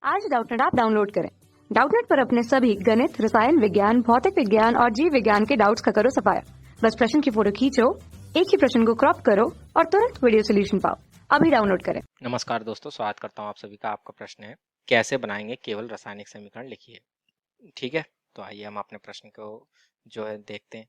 आज Doubtnut app download करें। Doubtnut पर अपने सभी गणित, रसायन विज्ञान, भौतिक विज्ञान और जीव विज्ञान के डाउट्स का करो सफाया। बस प्रश्न की फोटो खींचो, एक ही प्रश्न को क्रॉप करो और तुरंत वीडियो सोल्यूशन पाओ। अभी डाउनलोड करें। नमस्कार दोस्तों, स्वागत करता हूं आप सभी का। आपका प्रश्न है कैसे बनाएंगे केवल रासायनिक समीकरण लिखिए। ठीक है, तो आइए हम अपने प्रश्न को जो है देखते हैं।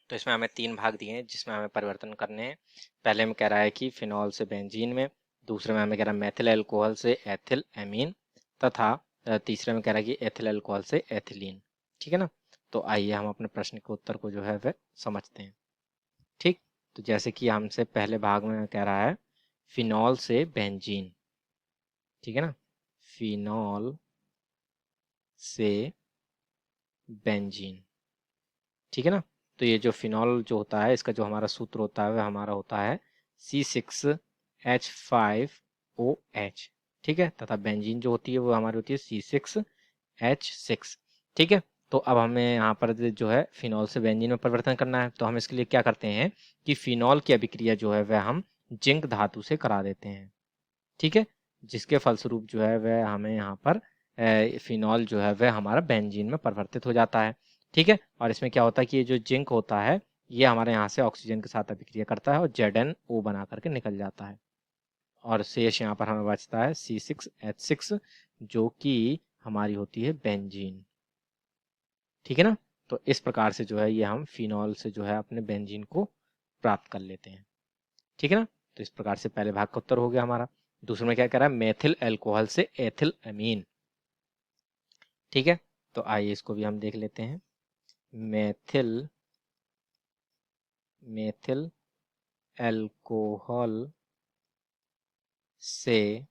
तो इसमें हमें 3 भाग दिए हैं जिसमें हमें परिवर्तन करने हैं। पहले में कह रहा है कि फिनॉल से बेंजीन में, दूसरे में हमें कह रहा है मेथिल अल्कोहल से एथिल एमीन, तथा तीसरे में कह रहा है कि एथिल अल्कोहल से एथिलीन। ठीक है ना, तो आइए हम अपने प्रश्न के उत्तर को जो है वह समझते हैं। ठीक, तो जैसे कि हमसे पहले भाग में कह रहा है फिनॉल से बेंजीन। ठीक है ना, फिनॉल से बेंजीन। ठीक है ना, तो ये जो फिनॉल जो होता है इसका जो हमारा सूत्र होता है वह हमारा होता है C6H5OH। ठीक है, तथा बेंजीन जो होती है वो हमारी होती है C6H6। ठीक है, तो अब हमें यहाँ पर जो है फिनॉल से बेंजीन में परिवर्तन करना है। तो हम इसके लिए क्या करते हैं कि फिनॉल की अभिक्रिया जो है वह हम जिंक धातु से करा देते हैं। ठीक है, जिसके फलस्वरूप जो है वह हमें यहाँ पर फिनॉल जो है वह हमारा बेंजीन में परिवर्तित हो जाता है। ठीक है, और इसमें क्या होता है कि ये जो जिंक होता है ये हमारे यहाँ से ऑक्सीजन के साथ अभिक्रिया करता है और ZnO बना करके निकल जाता है, और शेष यहाँ पर हमें बचता है C6H6 जो कि हमारी होती है बेंजीन। ठीक है ना, तो इस प्रकार से जो है ये हम फिनॉल से जो है अपने बेंजीन को प्राप्त कर लेते हैं। ठीक है ना, तो इस प्रकार से पहले भाग का उत्तर हो गया हमारा। दूसरे में क्या कह रहा है मेथिल अल्कोहल से एथिल अमीन। ठीक है, तो आइए इसको भी हम देख लेते हैं। मेथिल अल्कोहल से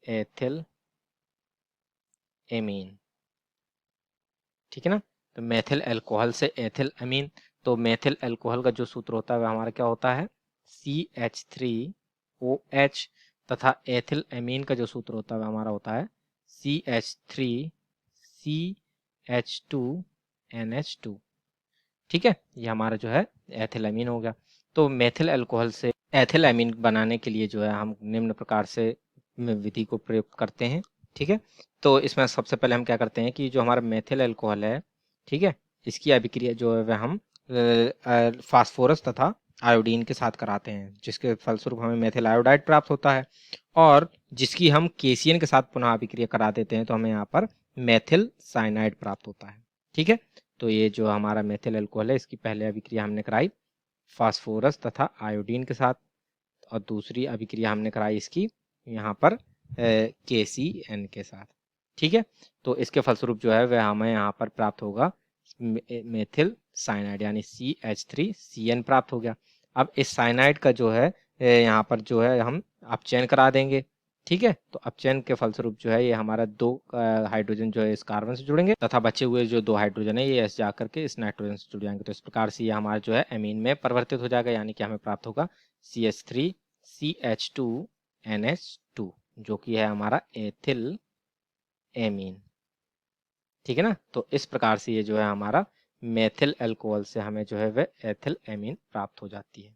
एथिल एमीन। ठीक है ना, तो मेथिल अल्कोहल से एथिल अमीन। तो मेथिल अल्कोहल का जो सूत्र होता है वह हमारा क्या होता है CH3OH, तथा एथिल अमीन का जो सूत्र होता है वह हमारा होता है CH3CH2NH2। ठीक है, ये हमारा जो है एथिल अमीन हो गया। तो मेथिल अल्कोहल से एथिल अमीन बनाने के लिए जो है हम निम्न प्रकार से विधि को प्रयोग करते हैं। ठीक है, तो इसमें सबसे पहले हम क्या करते हैं कि जो हमारा मेथिल अल्कोहल है, ठीक है, इसकी अभिक्रिया जो है वह हम फास्फोरस तथा आयोडीन के साथ कराते हैं, जिसके फलस्वरूप हमें मेथिल आयोडाइड प्राप्त होता है, और जिसकी हम केसियन के साथ पुनः अभिक्रिया करा देते हैं तो हमें यहाँ पर मेथिल साइनाइड प्राप्त होता है। ठीक है, तो ये जो हमारा मेथिल अल्कोहल है इसकी पहले अभिक्रिया हमने कराई फास्फोरस तथा आयोडीन के साथ, और दूसरी अभिक्रिया हमने कराई इसकी यहाँ पर KCN के साथ। ठीक है, तो इसके फलस्वरूप जो है वह हमें यहाँ पर प्राप्त होगा मेथिल साइनाइड, यानी CH3CN प्राप्त हो गया। अब इस साइनाइड का जो है यहाँ पर जो है हम अपचयन करा देंगे। ठीक है, तो अपचयन के फलस्वरूप जो है ये हमारा 2 हाइड्रोजन जो है इस कार्बन से जुड़ेंगे, तथा बचे हुए जो 2 हाइड्रोजन है ये ऐसे जाकर के इस नाइट्रोजन से जुड़ जाएंगे। तो इस प्रकार से ये हमारा जो है एमीन में परिवर्तित हो जाएगा, यानी कि हमें प्राप्त होगा CH3CH2NH2 जो कि है हमारा एथिल एमीन। ठीक है ना, तो इस प्रकार से ये जो है हमारा मेथिल अल्कोहल से हमें जो है वह एथिल एमीन प्राप्त हो जाती है।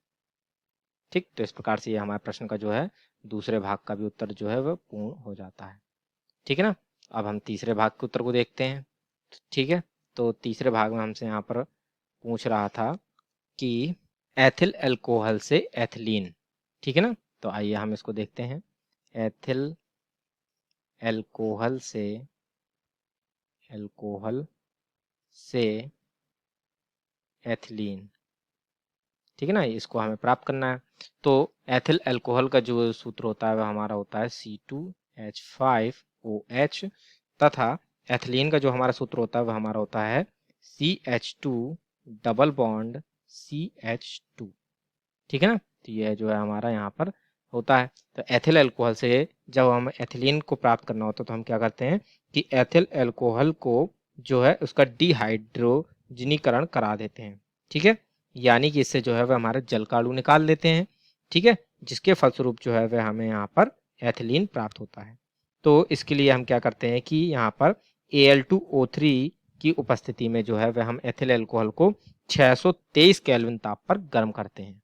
ठीक, तो इस प्रकार से ये हमारे प्रश्न का जो है दूसरे भाग का भी उत्तर जो है वह पूर्ण हो जाता है। ठीक है ना, अब हम तीसरे भाग के उत्तर को देखते हैं। ठीक है, तो तीसरे भाग में हमसे यहाँ पर पूछ रहा था कि एथिल अल्कोहल से एथिलीन। ठीक है ना, तो आइए हम इसको देखते हैं। एथिल अल्कोहल से एथिलीन। ठीक है ना, इसको हमें प्राप्त करना है। तो एथिल अल्कोहल का जो सूत्र होता है वह हमारा होता है C2H5OH, तथा एथिलीन का जो हमारा सूत्र होता है वह हमारा होता है CH2 डबल बॉन्ड CH2। ठीक है ना, तो यह जो है हमारा यहाँ पर होता है। तो एथिल अल्कोहल से जब हम एथिलीन को प्राप्त करना होता है तो हम क्या करते हैं कि एथिल अल्कोहल को जो है उसका डिहाइड्रोजनीकरण करा देते हैं। ठीक है, यानी कि इससे जो है वह हमारे जल का अणु निकाल लेते हैं। ठीक है, जिसके फलस्वरूप जो है वह हमें यहाँ पर एथिलीन प्राप्त होता है। तो इसके लिए हम क्या करते हैं कि यहाँ पर Al2O3 की उपस्थिति में जो है वह हम एथिल अल्कोहल को 623 केल्विन ताप पर गर्म करते हैं।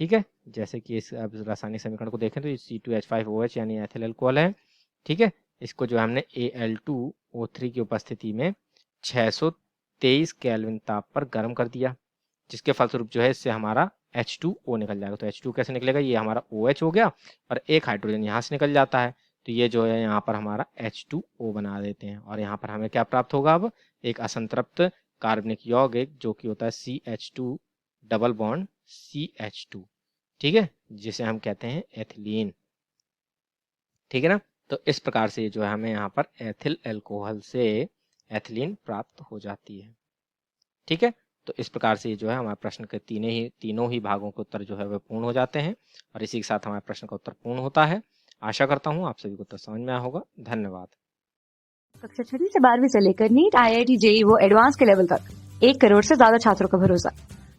ठीक है, जैसे कि इस अब रासायनिक समीकरण को देखें तो ये C2H5OH यानी एथिल अल्कोहल है, ठीक है, इसको जो है हमने Al2O3 की उपस्थिति में 623 केल्विन ताप पर गर्म कर दिया, जिसके फलस्वरूप जो है इससे हमारा H2O निकल जाएगा। तो H2 कैसे निकलेगा, ये हमारा OH हो गया और एक हाइड्रोजन यहाँ से निकल जाता है, तो ये जो है यहाँ पर हमारा H2O बना देते हैं और यहाँ पर हमें क्या प्राप्त होगा, अब एक असंतृप्त कार्बनिक यौगिक जो कि होता है CH2 डबल बॉन्ड CH2, ठीक है, जिसे हम कहते हैं एथिलीन। ठीक है ना, तो इस प्रकार से जो है हमें यहाँ पर एथिल अल्कोहल से एथिलीन प्राप्त हो जाती है। ठीक है, तो इस प्रकार से जो है हमारे प्रश्न के तीनों ही भागों के उत्तर जो है वह पूर्ण हो जाते हैं और इसी के साथ हमारे प्रश्न का उत्तर पूर्ण होता है। आशा करता हूँ आप सभी को उत्तर समझ में आया होगा। धन्यवाद। कक्षा 6वीं से 12वीं से लेकर नीट, IIT, JEE वो एडवांस के लेवल तक 1 करोड़ से ज्यादा छात्रों का भरोसा।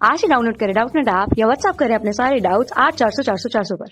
आज ही डाउनलोड करें डाउटनेट ऐप या व्हाट्सएप करें अपने सारे डाउट्स 8400 400 400 पर।